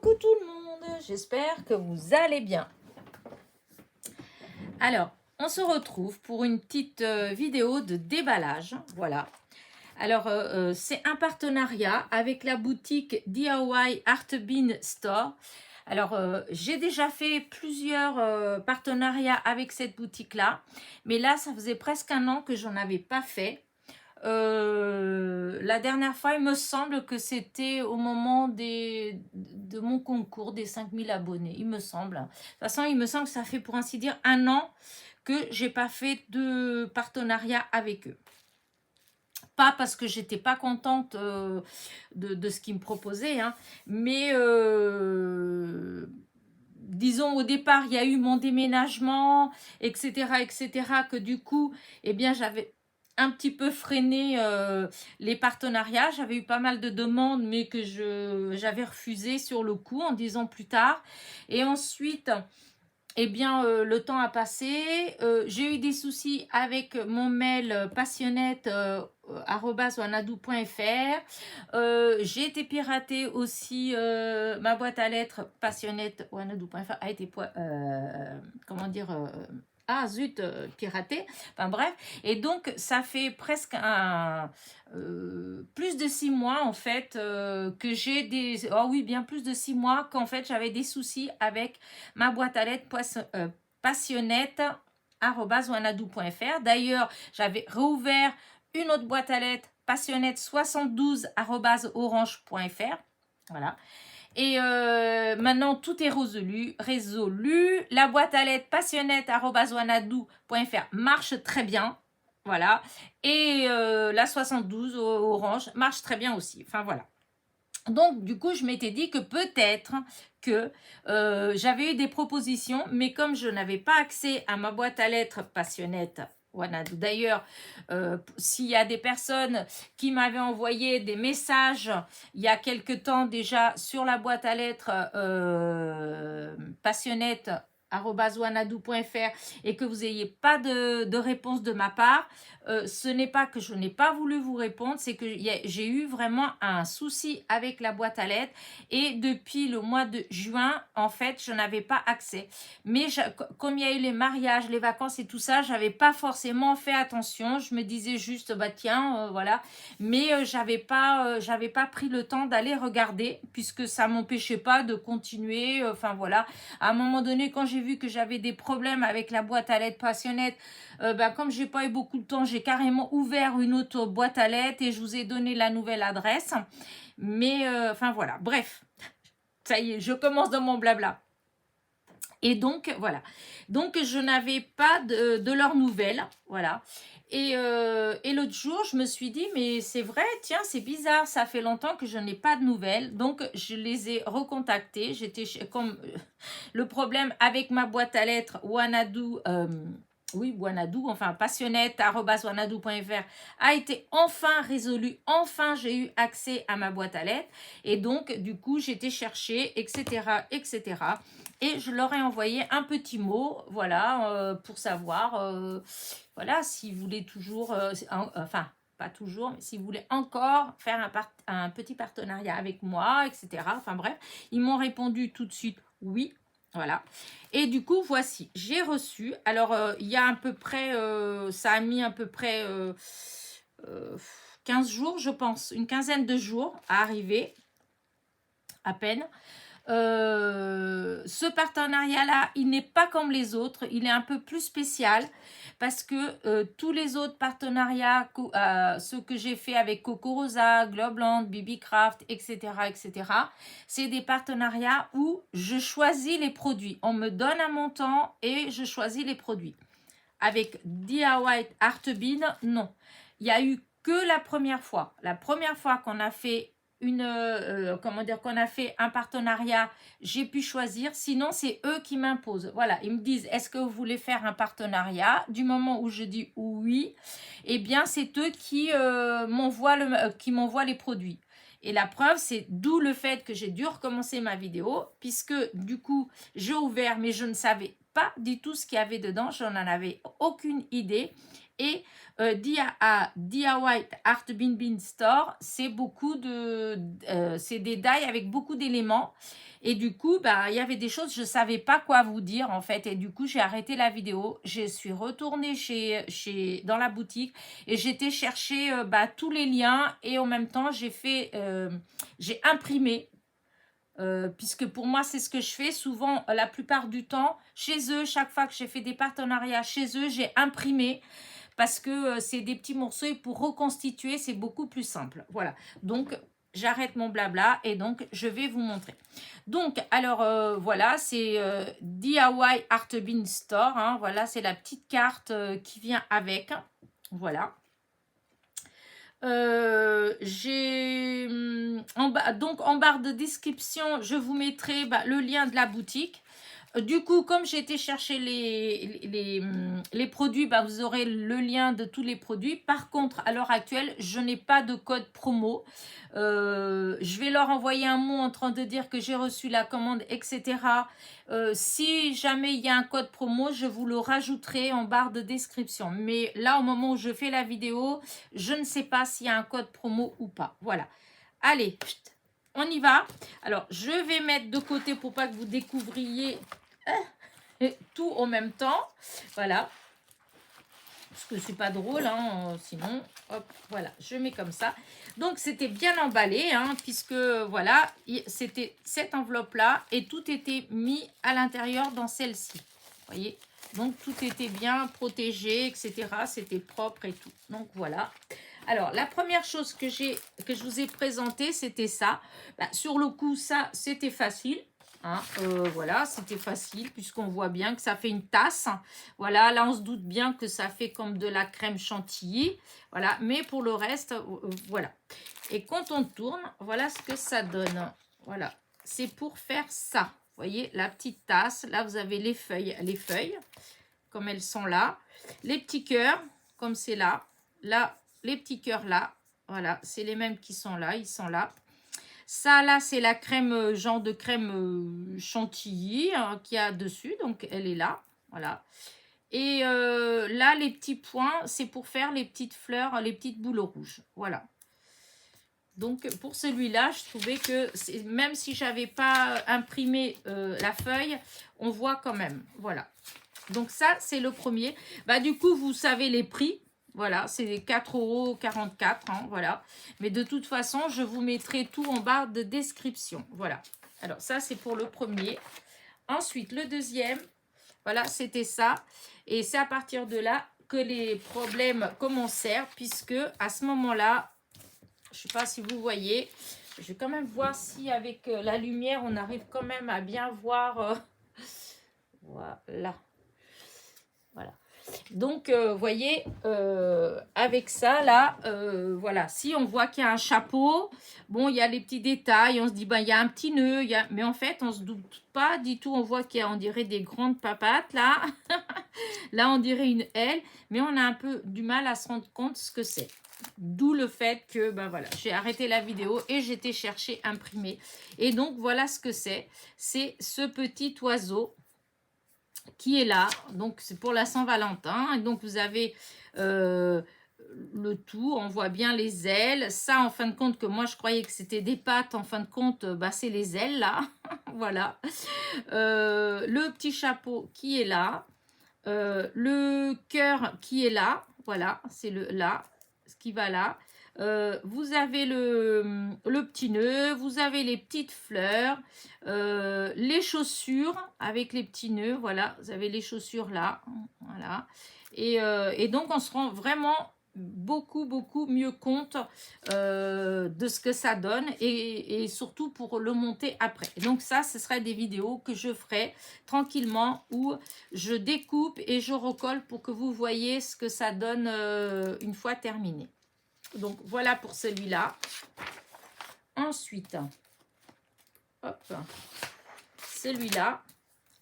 Coucou tout le monde, j'espère que vous allez bien. Alors, on se retrouve pour une petite vidéo de déballage, voilà. Alors, c'est un partenariat avec la boutique DIY Art Bean Store. Alors, j'ai déjà fait plusieurs partenariats avec cette boutique-là, mais là, ça faisait presque un an que j'en avais pas fait. La dernière fois, il me semble que c'était au moment de mon concours des 5000 abonnés, il me semble. De toute façon, il me semble que ça fait pour ainsi dire un an que j'ai pas fait de partenariat avec eux. Pas parce que j'étais pas contente de ce qu'ils me proposaient, hein, mais disons au départ, il y a eu mon déménagement, etc., que du coup, eh bien, j'avais un petit peu freiné les partenariats. J'avais eu pas mal de demandes, mais que j'avais refusé sur le coup en disant plus tard. Et ensuite, eh bien, le temps a passé. J'ai eu des soucis avec mon mail passionnette @wanadoo.fr. J'ai été piratée aussi. Ma boîte à lettres passionnette wanadoo.fr a été comment dire ah zut, piraté. Enfin bref. Et donc, ça fait presque plus de 6 mois en fait que j'ai des... Oh oui, bien plus de 6 mois qu'en fait j'avais des soucis avec ma boîte à lettres passionnette @wanadoo.fr. D'ailleurs, j'avais réouvert une autre boîte à lettres passionnette 72 @orange.fr. Voilà. Et maintenant, tout est résolu. La boîte à lettres passionnette @wanadoo.fr marche très bien. Voilà. Et la 72 Orange marche très bien aussi. Enfin, voilà. Donc, du coup, je m'étais dit que peut-être que j'avais eu des propositions, mais comme je n'avais pas accès à ma boîte à lettres passionnette Wanadoo. D'ailleurs, s'il y a des personnes qui m'avaient envoyé des messages il y a quelque temps déjà sur la boîte à lettres passionnette @wanadoo.fr et que vous n'ayez pas de réponse de ma part, ce n'est pas que je n'ai pas voulu vous répondre, c'est que j'ai eu vraiment un souci avec la boîte à lettres et depuis le mois de juin, en fait, je n'avais pas accès. Mais comme il y a eu les mariages, les vacances et tout ça, j'avais pas forcément fait attention. Je me disais juste, bah tiens, voilà. Mais j'avais pas pris le temps d'aller regarder puisque ça m'empêchait pas de continuer. Enfin voilà. À un moment donné, quand j'ai vu que j'avais des problèmes avec la boîte à lettres passionnette, comme j'ai pas eu beaucoup de temps, j'ai carrément ouvert une autre boîte à lettres et je vous ai donné la nouvelle adresse. Mais enfin voilà, bref, ça y est, je commence dans mon blabla. Et donc voilà, donc je n'avais pas de leurs nouvelles, voilà. Et l'autre jour, je me suis dit, mais c'est vrai, tiens, c'est bizarre, ça fait longtemps que je n'ai pas de nouvelles. Donc, je les ai recontactés. J'étais comme le problème avec ma boîte à lettres Wanadoo, oui, Wanadoo, enfin passionnette @wanadoo.fr a été enfin résolu. Enfin, j'ai eu accès à ma boîte à lettres. Et donc, du coup, j'ai été chercher, etc., etc. Et je leur ai envoyé un petit mot, voilà, pour savoir, voilà, si vous voulez toujours, enfin, pas toujours, mais si vous voulez encore faire un petit partenariat avec moi, etc. Enfin bref, ils m'ont répondu tout de suite oui. Voilà. Et du coup, voici, j'ai reçu. Alors, il y a à peu près, ça a mis à peu près 15 jours, je pense, une quinzaine de jours à arriver, à peine. Ce partenariat-là, il n'est pas comme les autres, il est un peu plus spécial parce que tous les autres partenariats, ceux que j'ai fait avec Coco Rosa, Globland, BB Craft, etc., c'est des partenariats où je choisis les produits. On me donne un montant et je choisis les produits. Avec DIY Art Bean, non. Il y a eu que la première fois. La première fois qu'on a fait qu'on a fait un partenariat, j'ai pu choisir. Sinon, c'est eux qui m'imposent. Voilà, ils me disent, est-ce que vous voulez faire un partenariat? Du moment où je dis oui, eh bien, c'est eux qui m'envoient les produits. Et la preuve, c'est d'où le fait que j'ai dû recommencer ma vidéo, puisque du coup, j'ai ouvert, mais je ne savais pas du tout ce qu'il y avait dedans. Je n'en avais aucune idée. et DIY Art Bin Bin Store, c'est beaucoup c'est des die avec beaucoup d'éléments. Et du coup, bah, il y avait des choses, je ne savais pas quoi vous dire en fait. Et du coup, j'ai arrêté la vidéo. Je suis retournée dans la boutique et j'étais chercher bah, tous les liens. Et en même temps, j'ai imprimé. Puisque pour moi, c'est ce que je fais souvent, la plupart du temps. Chez eux, chaque fois que j'ai fait des partenariats chez eux, j'ai imprimé. Parce que c'est des petits morceaux et pour reconstituer, c'est beaucoup plus simple. Voilà. Donc, j'arrête mon blabla et donc, je vais vous montrer. Donc, alors, voilà, c'est DIY Art Bin Store. Hein, voilà, c'est la petite carte qui vient avec. Voilà. Donc, en barre de description, je vous mettrai le lien de la boutique. Du coup, comme j'ai été chercher les produits, bah, vous aurez le lien de tous les produits. Par contre, à l'heure actuelle, je n'ai pas de code promo. Je vais leur envoyer un mot en train de dire que j'ai reçu la commande, etc. Si jamais il y a un code promo, je vous le rajouterai en barre de description. Mais là, au moment où je fais la vidéo, je ne sais pas s'il y a un code promo ou pas. Voilà. Allez, on y va. Alors, je vais mettre de côté pour pas que vous découvriez tout en même temps. Voilà. Parce que c'est pas drôle, hein, sinon, hop, voilà, je mets comme ça. Donc, c'était bien emballé, hein, puisque, voilà, c'était cette enveloppe-là et tout était mis à l'intérieur dans celle-ci. Vous voyez? Donc, tout était bien protégé, etc. C'était propre et tout. Donc, voilà. Alors, la première chose que je vous ai présentée, c'était ça. Bah, sur le coup, ça, c'était facile. Hein, voilà, c'était facile puisqu'on voit bien que ça fait une tasse. Voilà, là, on se doute bien que ça fait comme de la crème chantilly. Voilà, mais pour le reste, voilà. Et quand on tourne, voilà ce que ça donne. Voilà, c'est pour faire ça. Vous voyez, la petite tasse. Là, vous avez les feuilles, comme elles sont là. Les petits cœurs, comme c'est là. Là, les petits cœurs là, voilà, c'est les mêmes qui sont là, ils sont là. Ça là, c'est la crème, genre de crème chantilly hein, qu'il y a dessus, donc elle est là, voilà. Et là, les petits points, c'est pour faire les petites fleurs, les petites boules rouges, voilà. Donc pour celui-là, je trouvais que même si j'avais pas imprimé la feuille, on voit quand même, voilà. Donc ça, c'est le premier. Bah du coup, vous savez les prix. Voilà, c'est 4,44 €, hein, voilà. Mais de toute façon, je vous mettrai tout en barre de description. Voilà. Alors, ça, c'est pour le premier. Ensuite, le deuxième, voilà, c'était ça. Et c'est à partir de là que les problèmes commencèrent, puisque à ce moment-là, je ne sais pas si vous voyez, je vais quand même voir si avec la lumière, on arrive quand même à bien voir. Voilà. Voilà. Donc, vous voyez, avec ça, là, voilà, si on voit qu'il y a un chapeau, bon, il y a les petits détails, on se dit, ben, il y a un petit nœud, mais en fait, on se doute pas du tout, on voit qu'il y a, on dirait, des grandes papates, là. Là, on dirait une aile, mais on a un peu du mal à se rendre compte ce que c'est. D'où le fait que, ben voilà, j'ai arrêté la vidéo et j'étais chercher imprimer. Et donc, voilà ce que c'est. C'est ce petit oiseau qui est là, donc c'est pour la Saint-Valentin, et donc vous avez le tout, on voit bien les ailes, ça en fin de compte que moi je croyais que c'était des pattes, en fin de compte bah, c'est les ailes là, voilà, le petit chapeau qui est là, le cœur qui est là, voilà, c'est là, ce qui va là. Vous avez le petit nœud, vous avez les petites fleurs, les chaussures avec les petits nœuds, voilà, vous avez les chaussures là, voilà. Et donc, on se rend vraiment beaucoup mieux compte de ce que ça donne et surtout pour le monter après. Donc ça, ce serait des vidéos que je ferai tranquillement où je découpe et je recolle pour que vous voyez ce que ça donne une fois terminé. Donc, voilà pour celui-là. Ensuite, hop, celui-là.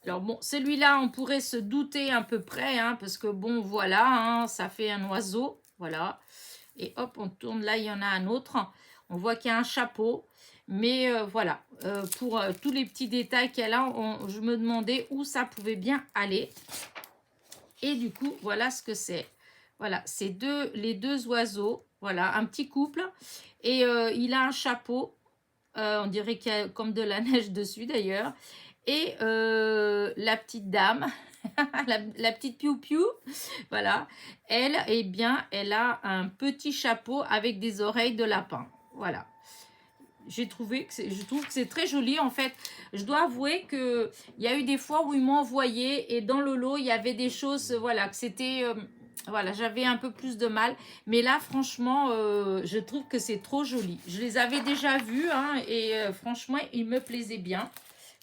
Alors, bon, celui-là, on pourrait se douter à peu près, hein, parce que, bon, voilà, hein, ça fait un oiseau, voilà. Et hop, on tourne, là, il y en a un autre. On voit qu'il y a un chapeau. Mais voilà, pour tous les petits détails qu'il y a là, je me demandais où ça pouvait bien aller. Et du coup, voilà ce que c'est. Voilà, c'est les deux oiseaux. Voilà, un petit couple. Et il a un chapeau. On dirait qu'il y a comme de la neige dessus d'ailleurs. Et la petite dame, la petite piou-piou, voilà. Elle, eh bien, elle a un petit chapeau avec des oreilles de lapin. Voilà. Je trouve que c'est très joli. En fait, je dois avouer que il y a eu des fois où ils m'ont envoyé et dans le lot, il y avait des choses, voilà, que c'était... voilà, j'avais un peu plus de mal. Mais là, franchement, je trouve que c'est trop joli. Je les avais déjà vus hein, et franchement, ils me plaisaient bien.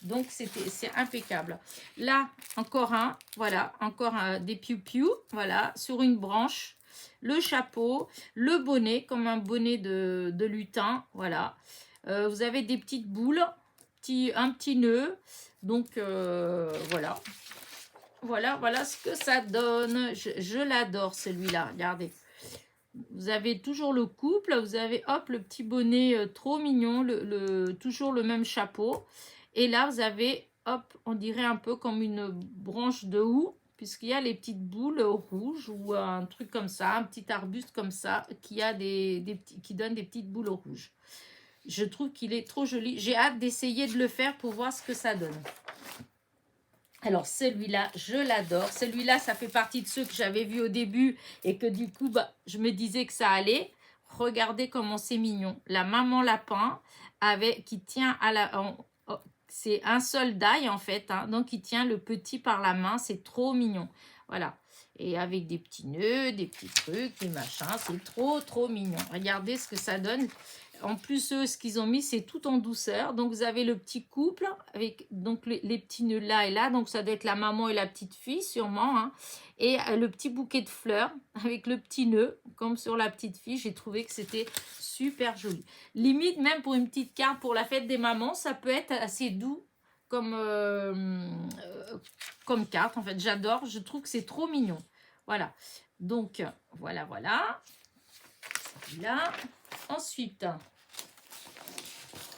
Donc, c'est impeccable. Là, encore un, voilà, encore des piou-piou, voilà, sur une branche. Le chapeau, le bonnet, comme un bonnet de lutin, voilà. Vous avez des petites boules, un petit nœud. Donc, voilà. Voilà ce que ça donne. Je l'adore, celui-là. Regardez. Vous avez toujours le couple. Vous avez, hop, le petit bonnet trop mignon. Toujours le même chapeau. Et là, vous avez, hop, on dirait un peu comme une branche de houx, puisqu'il y a les petites boules rouges ou un truc comme ça, un petit arbuste comme ça, qui donne des petites boules rouges. Je trouve qu'il est trop joli. J'ai hâte d'essayer de le faire pour voir ce que ça donne. Alors, celui-là, je l'adore. Celui-là, ça fait partie de ceux que j'avais vus au début et que du coup, bah, je me disais que ça allait. Regardez comment c'est mignon. La maman lapin qui tient à la... c'est un seul daille en fait. Hein, donc, il tient le petit par la main. C'est trop mignon. Voilà. Et avec des petits nœuds, des petits trucs, des machins. C'est trop, trop mignon. Regardez ce que ça donne. En plus, eux, ce qu'ils ont mis, c'est tout en douceur. Donc, vous avez le petit couple avec donc les petits nœuds là et là. Donc, ça doit être la maman et la petite fille, sûrement. Hein. Et le petit bouquet de fleurs avec le petit nœud, comme sur la petite fille. J'ai trouvé que c'était super joli. Limite, même pour une petite carte pour la fête des mamans, ça peut être assez doux comme carte. En fait, j'adore. Je trouve que c'est trop mignon. Voilà. Donc, voilà. Celui-là. Ensuite...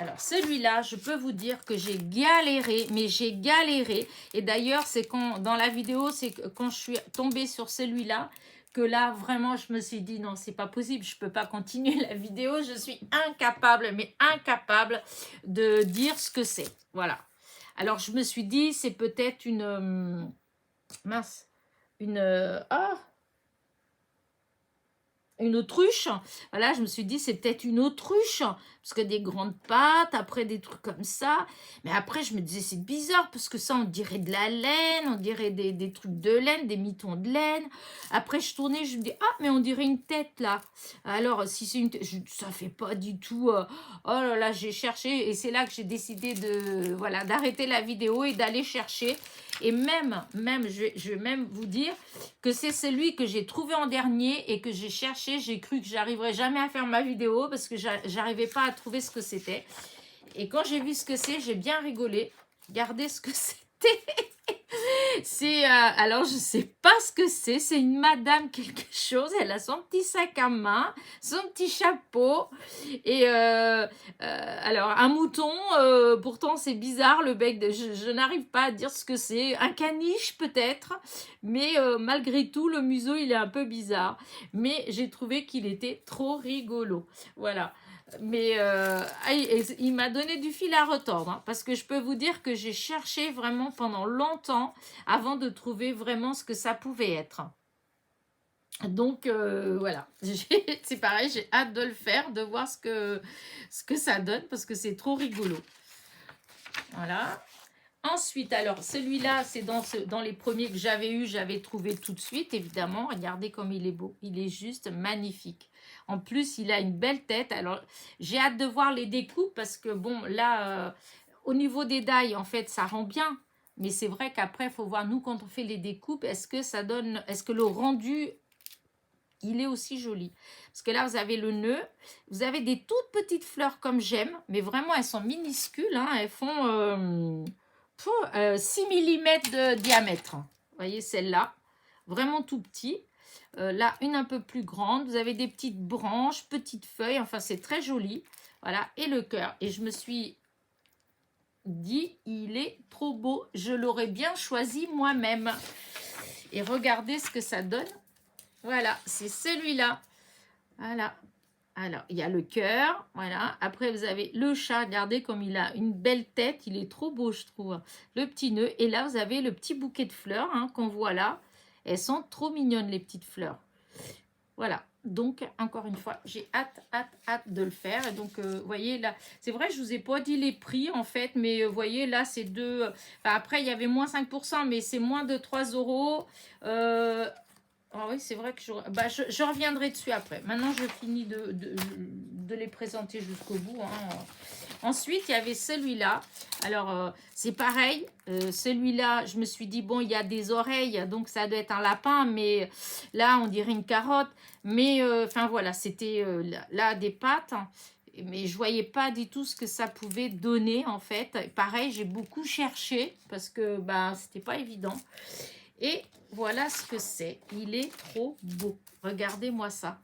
Alors, celui-là, je peux vous dire que j'ai galéré, mais j'ai galéré. Et d'ailleurs, c'est dans la vidéo, c'est quand je suis tombée sur celui-là, que là, vraiment, je me suis dit, non, c'est pas possible, je peux pas continuer la vidéo. Je suis incapable, mais incapable de dire ce que c'est. Voilà. Alors, je me suis dit, c'est peut-être une... mince. Une autruche. Voilà, je me suis dit, c'est peut-être une autruche. Parce que des grandes pattes, après des trucs comme ça. Mais après, je me disais, c'est bizarre. Parce que ça, on dirait de la laine. On dirait des trucs de laine, des mitons de laine. Après, je tournais, je me dis, ah, mais on dirait une tête, là. Alors, si c'est une tête, ça fait pas du tout... oh là là, j'ai cherché. Et c'est là que j'ai décidé d'arrêter la vidéo et d'aller chercher. Et même, je vais même vous dire que c'est celui que j'ai trouvé en dernier et que j'ai cherché. J'ai cru que j'arriverais jamais à faire ma vidéo parce que j'arrivais pas à trouver ce que c'était. Et quand j'ai vu ce que c'est, j'ai bien rigolé. Regardez ce que c'était. Alors, je sais pas ce que c'est. C'est une madame quelque chose. Elle a son petit sac à main, son petit chapeau. Et alors, un mouton, pourtant, c'est bizarre. Le bec, je n'arrive pas à dire ce que c'est. Un caniche, peut-être. Mais malgré tout, le museau, il est un peu bizarre. Mais j'ai trouvé qu'il était trop rigolo. Voilà. Mais il m'a donné du fil à retordre, hein, parce que je peux vous dire que j'ai cherché vraiment pendant longtemps avant de trouver vraiment ce que ça pouvait être. Donc voilà, c'est pareil, j'ai hâte de le faire, de voir ce que ça donne, parce que c'est trop rigolo. Voilà. Ensuite, alors, celui-là, c'est dans les premiers que j'avais eu, j'avais trouvé tout de suite, évidemment. Regardez comme il est beau. Il est juste magnifique. En plus, il a une belle tête. Alors, j'ai hâte de voir les découpes parce que, bon, là, au niveau des dailles, en fait, ça rend bien. Mais c'est vrai qu'après, il faut voir, nous, quand on fait les découpes, est-ce que le rendu, il est aussi joli? Parce que là, vous avez le nœud. Vous avez des toutes petites fleurs comme j'aime. Mais vraiment, elles sont minuscules. Hein, elles font... 6 mm de diamètre. Vous voyez celle-là, vraiment tout petit. Là, une un peu plus grande. Vous avez des petites branches, petites feuilles. Enfin, c'est très joli. Voilà, et le cœur. Et je me suis dit, il est trop beau. Je l'aurais bien choisi moi-même. Et regardez ce que ça donne. Voilà, c'est celui-là. Voilà. Alors, il y a le cœur, voilà. Après, vous avez le chat. Regardez comme il a une belle tête. Il est trop beau, je trouve. Le petit nœud. Et là, vous avez le petit bouquet de fleurs hein, qu'on voit là. Elles sont trop mignonnes, les petites fleurs. Voilà. Donc, encore une fois, j'ai hâte, hâte, hâte de le faire. Et donc, vous voyez, là, c'est vrai, je ne vous ai pas dit les prix, en fait. Mais vous voyez, là, c'est deux... Enfin, après, il y avait moins 5%, mais c'est moins de 3 euros. Ah oui, c'est vrai que je reviendrai dessus après. Maintenant, je finis de les présenter jusqu'au bout. Hein. Ensuite, il y avait celui-là. Alors, c'est pareil. Celui-là, je me suis dit, bon, il y a des oreilles, donc ça doit être un lapin. Mais là, on dirait une carotte. Mais, enfin, voilà, c'était là des pattes. Mais je voyais pas du tout ce que ça pouvait donner, en fait. Pareil, j'ai beaucoup cherché parce que bah, c'était pas évident. Et voilà ce que c'est. Il est trop beau. Regardez-moi ça.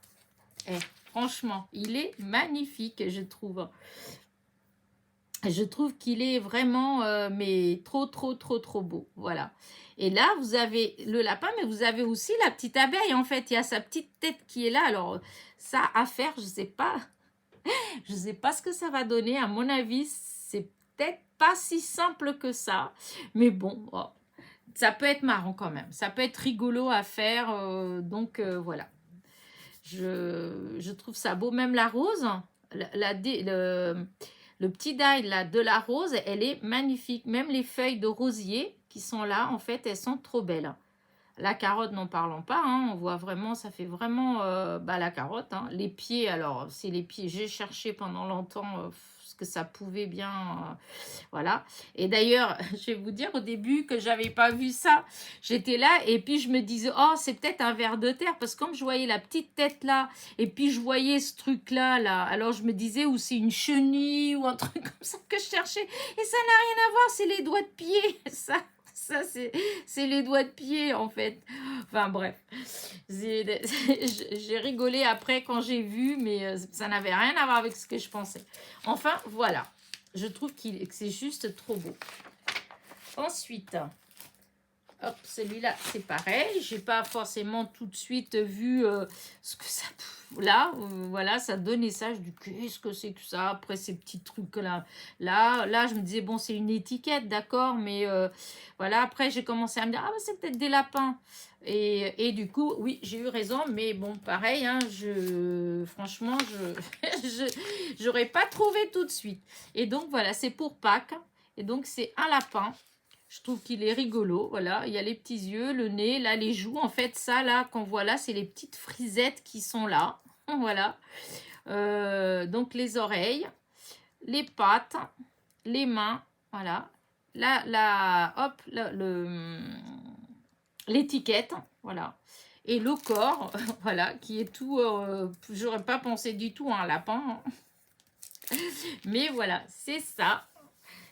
Eh, franchement, il est magnifique, je trouve. Je trouve qu'il est vraiment, mais trop, trop, trop, trop beau. Voilà. Et là, vous avez le lapin, mais vous avez aussi la petite abeille, en fait. Il y a sa petite tête qui est là. Alors, ça à faire, je sais pas. Je sais pas ce que ça va donner. À mon avis, c'est peut-être pas si simple que ça. Mais bon, oh, ça peut être marrant quand même. Ça peut être rigolo à faire. Donc, voilà. Je trouve ça beau. Même la rose, le petit dail là, de la rose, elle est magnifique. Même les feuilles de rosier qui sont là, en fait, elles sont trop belles. La carotte, n'en parlons pas. Hein, on voit vraiment, ça fait vraiment bah, la carotte. Hein. Les pieds, alors, c'est les pieds. J'ai cherché pendant longtemps ce que ça pouvait bien... voilà. Et d'ailleurs, je vais vous dire au début que j'avais pas vu ça. J'étais là et puis je me disais, oh, c'est peut-être un ver de terre. Parce que comme je voyais la petite tête là, et puis je voyais ce truc-là, là, alors je me disais, ou c'est une chenille ou un truc comme ça que je cherchais. Et ça n'a rien à voir, c'est les doigts de pied. Ça c'est les doigts de pied, en fait. Enfin, bref. J'ai rigolé après quand j'ai vu, mais ça n'avait rien à voir avec ce que je pensais. Enfin, voilà. Je trouve que c'est juste trop beau. Ensuite, hop, celui-là, c'est pareil. J'ai pas forcément tout de suite vu ce que ça... Là, voilà, ça donnait ça. Je dis, qu'est-ce que c'est que ça? Après, ces petits trucs-là. Là, je me disais, bon, c'est une étiquette, d'accord, mais voilà. Après, j'ai commencé à me dire, ah, bah, c'est peut-être des lapins. Et du coup, oui, j'ai eu raison, mais bon, pareil, hein, franchement, j'aurais pas trouvé tout de suite. Et donc, voilà, c'est pour Pâques. Et donc, c'est un lapin. Je trouve qu'il est rigolo, voilà. Il y a les petits yeux, le nez, là, les joues. En fait, ça, là, qu'on voit là, c'est les petites frisettes qui sont là. Voilà. Donc, les oreilles, les pattes, les mains, voilà. Là, hop, l'étiquette, voilà. Et le corps, voilà, qui est tout... j'aurais pas pensé du tout à un lapin. Hein. Mais voilà, c'est ça.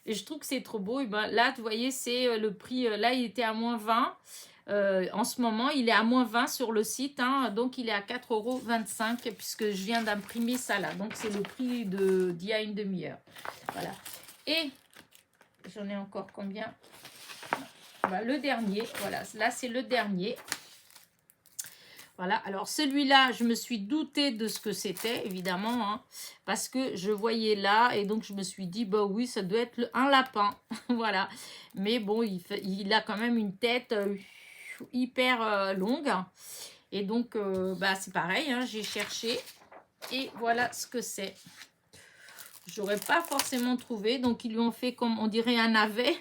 Et je trouve que c'est trop beau. Et ben, là, vous voyez, c'est le prix. Là, il était à moins 20. En ce moment, il est à moins 20 sur le site. Hein, donc, il est à 4,25 € puisque je viens d'imprimer ça là. Donc, c'est le prix d'il y a une demi-heure. Voilà. Et j'en ai encore combien? Bah, le dernier. Voilà. Là, c'est le dernier. Voilà, alors celui-là, je me suis doutée de ce que c'était, évidemment, hein, parce que je voyais là, et donc je me suis dit, bah oui, ça doit être un lapin, voilà. Mais bon, il a quand même une tête hyper longue, et donc, bah c'est pareil, hein, j'ai cherché, et voilà ce que c'est. J'aurais pas forcément trouvé, donc ils lui ont fait comme on dirait un navet.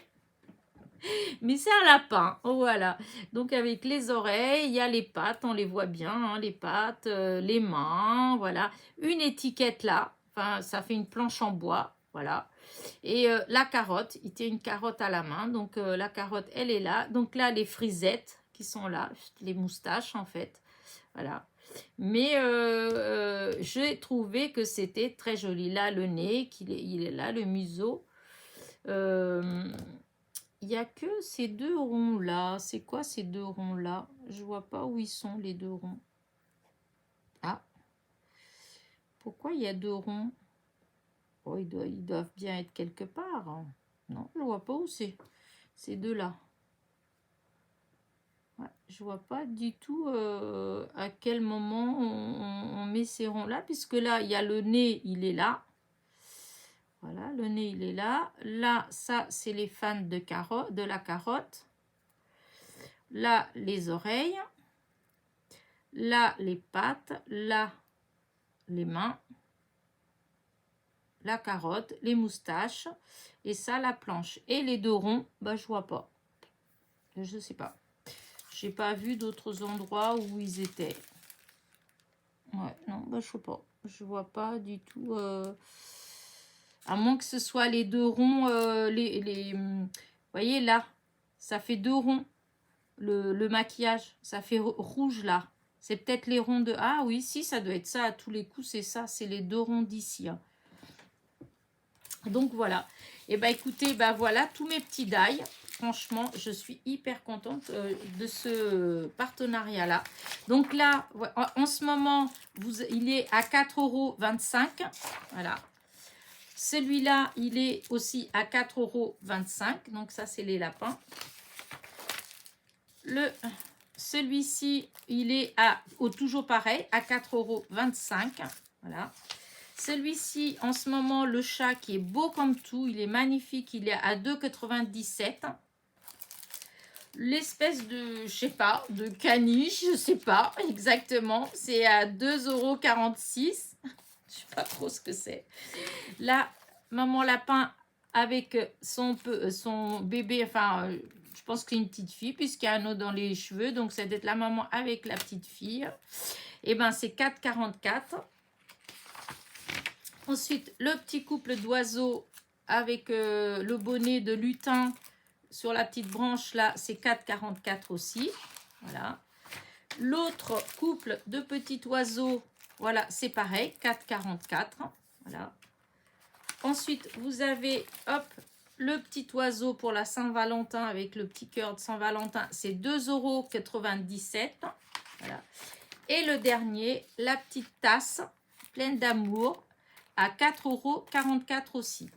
Mais c'est un lapin, voilà. Donc avec les oreilles, il y a les pattes, on les voit bien, hein, les pattes, les mains, voilà. Une étiquette là, enfin ça fait une planche en bois, voilà. Et la carotte, il tient une carotte à la main, donc la carotte elle est là. Donc là les frisettes qui sont là, les moustaches en fait, voilà. Mais j'ai trouvé que c'était très joli. Là le nez, il est là, le museau. Il n'y a que ces deux ronds-là. C'est quoi ces deux ronds-là? Je vois pas où ils sont, les deux ronds. Ah. Pourquoi il y a deux ronds? Oh, ils doivent bien être quelque part. Non, je vois pas où c'est. Ces deux-là. Ouais, Je vois pas du tout à quel moment on met ces ronds-là, puisque là, il y a le nez, il est là. Voilà, le nez, il est là. Là, ça, c'est les fans de la carotte. Là, les oreilles. Là, les pattes. Là, les mains. La carotte, les moustaches. Et ça, la planche. Et les deux ronds, bah, je vois pas. Je sais pas. J'ai pas vu d'autres endroits où ils étaient. Ouais, non, bah, je sais pas. Je vois pas du tout. À moins que ce soit les deux ronds. Vous voyez là, ça fait deux ronds. Le maquillage, ça fait rouge là. C'est peut-être les ronds de... Ah oui, si, ça doit être ça. À tous les coups, c'est ça. C'est les deux ronds d'ici. Hein. Donc voilà. Et bah écoutez, bah voilà tous mes petits die. Franchement, je suis hyper contente de ce partenariat-là. Donc là, en ce moment, il est à 4,25 €. Voilà. Celui-là, il est aussi à 4,25 €. Donc ça, c'est les lapins. Celui-ci, il est toujours pareil, à 4,25 €. Voilà. Celui-ci, en ce moment, le chat qui est beau comme tout, il est magnifique, il est à 2,97 €. L'espèce de, je sais pas, de caniche, je sais pas exactement, c'est à 2,46 €. Je sais pas trop ce que c'est. Là, maman lapin avec son bébé, enfin, je pense que c'est une petite fille puisqu'il y a un nœud dans les cheveux, donc c'est d'être la maman avec la petite fille. Et ben c'est 4,44 €. Ensuite, le petit couple d'oiseaux avec le bonnet de lutin sur la petite branche là, c'est 4,44 € aussi. Voilà. L'autre couple de petits oiseaux, voilà, c'est pareil, 4,44 €. Voilà. Ensuite, vous avez, hop, le petit oiseau pour la Saint-Valentin avec le petit cœur de Saint-Valentin, c'est 2,97 €. Voilà. Et le dernier, la petite tasse pleine d'amour à 4,44 € aussi.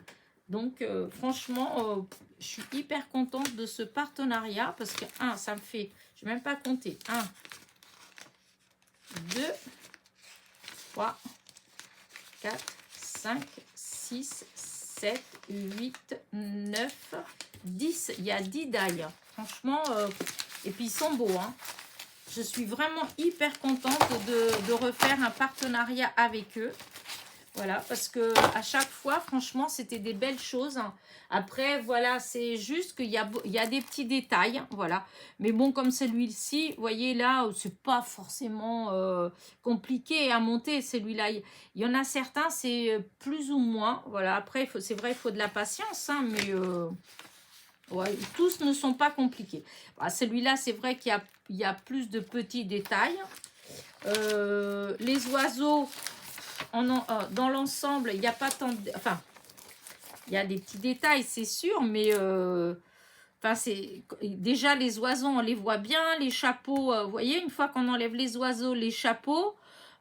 Donc, franchement, je suis hyper contente de ce partenariat parce que, ça me fait, je n'ai même pas compté, 1, 2, 3, 4, 5, 6, 7, 8, 9, 10. Il y a 10 die. Franchement, et puis ils sont beaux. Hein. Je suis vraiment hyper contente de refaire un partenariat avec eux. Voilà, parce que à chaque fois, franchement, c'était des belles choses. Après, voilà, c'est juste qu'il y a des petits détails, voilà. Mais bon, comme celui-ci, vous voyez là, c'est pas forcément compliqué à monter, celui-là. Il y en a certains, c'est plus ou moins, voilà. Après, c'est vrai, il faut de la patience, hein, mais ouais, tous ne sont pas compliqués. Bah, celui-là, c'est vrai qu'il y a plus de petits détails. Les oiseaux... dans l'ensemble, il n'y a pas tant de... Enfin, il y a des petits détails, c'est sûr, mais... Enfin, déjà, les oiseaux, on les voit bien. Les chapeaux, vous voyez, une fois qu'on enlève les oiseaux, les chapeaux,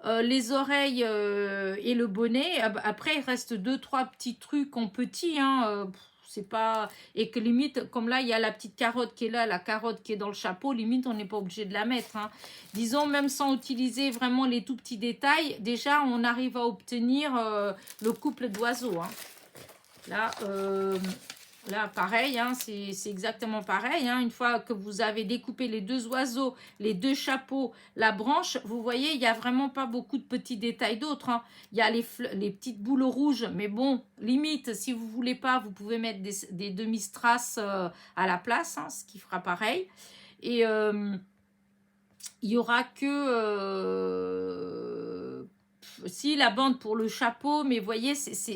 les oreilles et le bonnet. Après, il reste 2-3 petits trucs en petit, hein, c'est pas... Et que limite, comme là, il y a la petite carotte qui est là, la carotte qui est dans le chapeau, limite, on n'est pas obligé de la mettre. Hein. Disons, même sans utiliser vraiment les tout petits détails, déjà, on arrive à obtenir le couple d'oiseaux. Hein. Là, pareil, hein, c'est exactement pareil. Hein. Une fois que vous avez découpé les deux oiseaux, les deux chapeaux, la branche, vous voyez, il n'y a vraiment pas beaucoup de petits détails d'autres. Hein. Il y a les petites boules rouges, mais bon, limite, si vous ne voulez pas, vous pouvez mettre des demi-strass à la place, hein, ce qui fera pareil. Et il n'y aura que... si la bande pour le chapeau, mais vous voyez,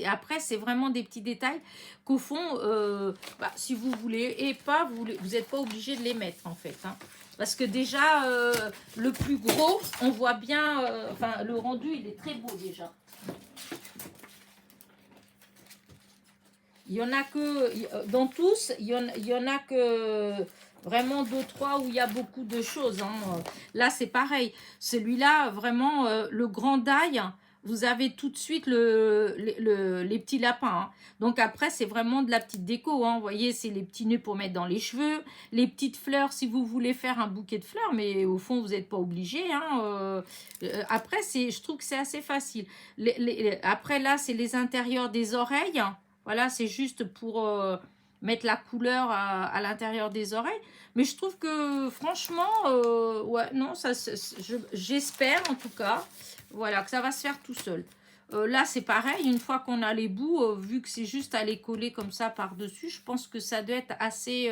après c'est vraiment des petits détails qu'au fond, si vous voulez et pas, vous n'êtes pas obligé de les mettre en fait. Hein. Parce que déjà, le plus gros, on voit bien, enfin le rendu, il est très beau déjà. Il y en a que, dans tous, il y en a que... Vraiment 2-3 où il y a beaucoup de choses. Hein. Là, c'est pareil. Celui-là, vraiment, le grand die, vous avez tout de suite les petits lapins. Hein. Donc après, c'est vraiment de la petite déco. Hein. Vous voyez, c'est les petits nœuds pour mettre dans les cheveux. Les petites fleurs, si vous voulez faire un bouquet de fleurs, mais au fond, vous n'êtes pas obligé. Hein. Après, je trouve que c'est assez facile. Après, là, c'est les intérieurs des oreilles. Voilà, c'est juste pour mettre la couleur à l'intérieur des oreilles. Mais je trouve que, franchement, ouais, non, j'espère en tout cas, voilà, que ça va se faire tout seul. Là, c'est pareil, une fois qu'on a les bouts, vu que c'est juste à les coller comme ça par-dessus, je pense que ça doit être assez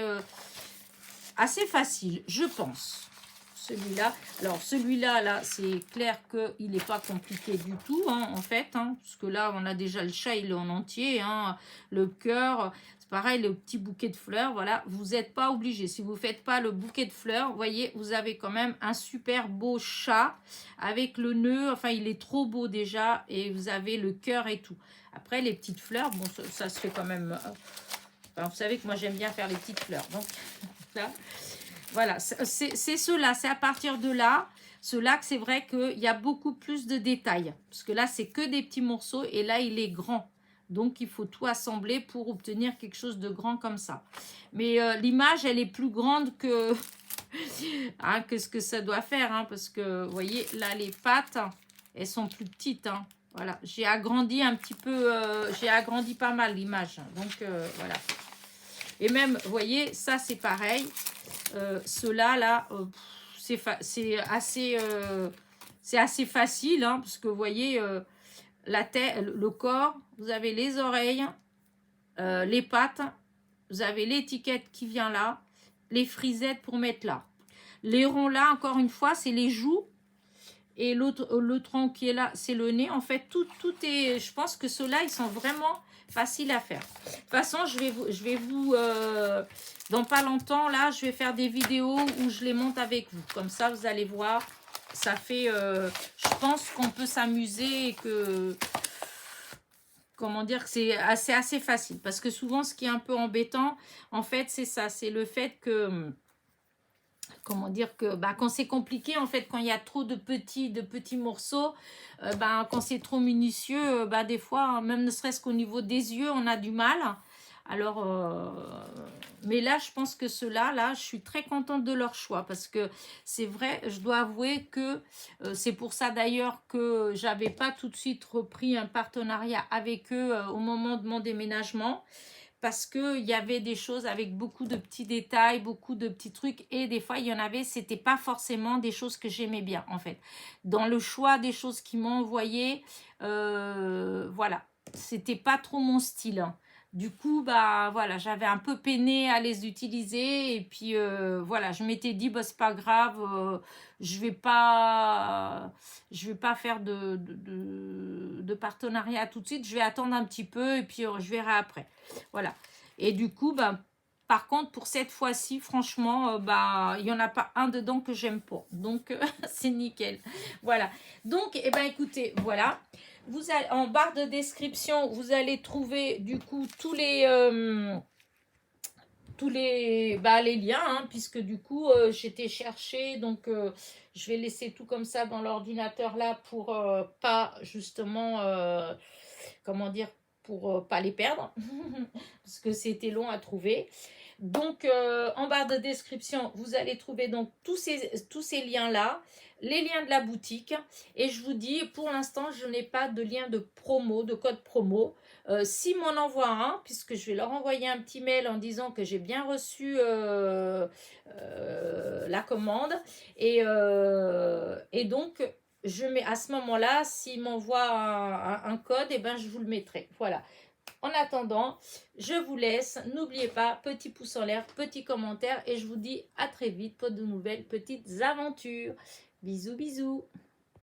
facile, je pense. Celui-là, alors celui-là, là, c'est clair qu'il n'est pas compliqué du tout, hein, en fait, hein, parce que là, on a déjà le chat, il est en entier, hein, le cœur, c'est pareil, le petit bouquet de fleurs, voilà, vous n'êtes pas obligé. Si vous ne faites pas le bouquet de fleurs, vous voyez, vous avez quand même un super beau chat avec le nœud, enfin, il est trop beau déjà, et vous avez le cœur et tout. Après, les petites fleurs, bon, ça se fait quand même, enfin, vous savez que moi, j'aime bien faire les petites fleurs, donc, là... Voilà, c'est cela, c'est à partir de là, cela que c'est vrai qu'il y a beaucoup plus de détails. Parce que là, c'est que des petits morceaux et là, il est grand. Donc, il faut tout assembler pour obtenir quelque chose de grand comme ça. Mais l'image, elle est plus grande que, hein, que ce que ça doit faire. Hein, parce que, vous voyez, là, les pattes, elles sont plus petites. Hein. Voilà, j'ai agrandi un petit peu, j'ai agrandi pas mal l'image. Donc, voilà. Et même, vous voyez, ça, c'est pareil. Ceux-là, là, c'est assez facile, hein, parce que vous voyez, la tête, le corps, vous avez les oreilles, les pattes, vous avez l'étiquette qui vient là, les frisettes pour mettre là. Les ronds là, encore une fois, c'est les joues. Et l'autre, le tronc qui est là, c'est le nez. En fait, tout est... Je pense que ceux-là, ils sont vraiment faciles à faire. De toute façon, je vais vous dans pas longtemps, là, je vais faire des vidéos où je les monte avec vous. Comme ça, vous allez voir. Ça fait... je pense qu'on peut s'amuser et que... Comment dire que c'est assez facile. Parce que souvent, ce qui est un peu embêtant, en fait, c'est ça. C'est le fait que... Comment dire que quand c'est compliqué, en fait, quand il y a trop de petits morceaux, quand c'est trop minutieux, des fois, même ne serait-ce qu'au niveau des yeux, on a du mal. Alors, mais là, je pense que ceux-là, là, je suis très contente de leur choix parce que c'est vrai, je dois avouer que c'est pour ça d'ailleurs que j'avais pas tout de suite repris un partenariat avec eux au moment de mon déménagement. Parce qu'il y avait des choses avec beaucoup de petits détails, beaucoup de petits trucs. Et des fois, il y en avait, c'était pas forcément des choses que j'aimais bien, en fait. Dans le choix des choses qu'ils m'ont envoyées, voilà. C'était pas trop mon style. Hein. Du coup, voilà, j'avais un peu peiné à les utiliser. Et puis, voilà, je m'étais dit, c'est pas grave, je vais pas faire de partenariat tout de suite. Je vais attendre un petit peu et puis je verrai après. Voilà. Et du coup, par contre, pour cette fois-ci, franchement, il n'y en a pas un dedans que j'aime pas. Donc, c'est nickel. Voilà. Donc, écoutez, voilà. Vous allez, en barre de description, vous allez trouver, du coup, tous les les liens, hein, puisque du coup, j'étais chercher. Donc, je vais laisser tout comme ça dans l'ordinateur là pour pas, justement, comment dire, pour pas les perdre parce que c'était long à trouver. Donc en barre de description vous allez trouver donc tous ces liens là, les liens de la boutique. Et je vous dis, pour l'instant je n'ai pas de lien de promo, de code promo. Si m'en envoie un, puisque je vais leur envoyer un petit mail en disant que j'ai bien reçu la commande. Et donc je mets à ce moment-là, s'il m'envoie un code, je vous le mettrai. Voilà. En attendant, je vous laisse. N'oubliez pas, petit pouce en l'air, petit commentaire. Et je vous dis à très vite pour de nouvelles petites aventures. Bisous, bisous.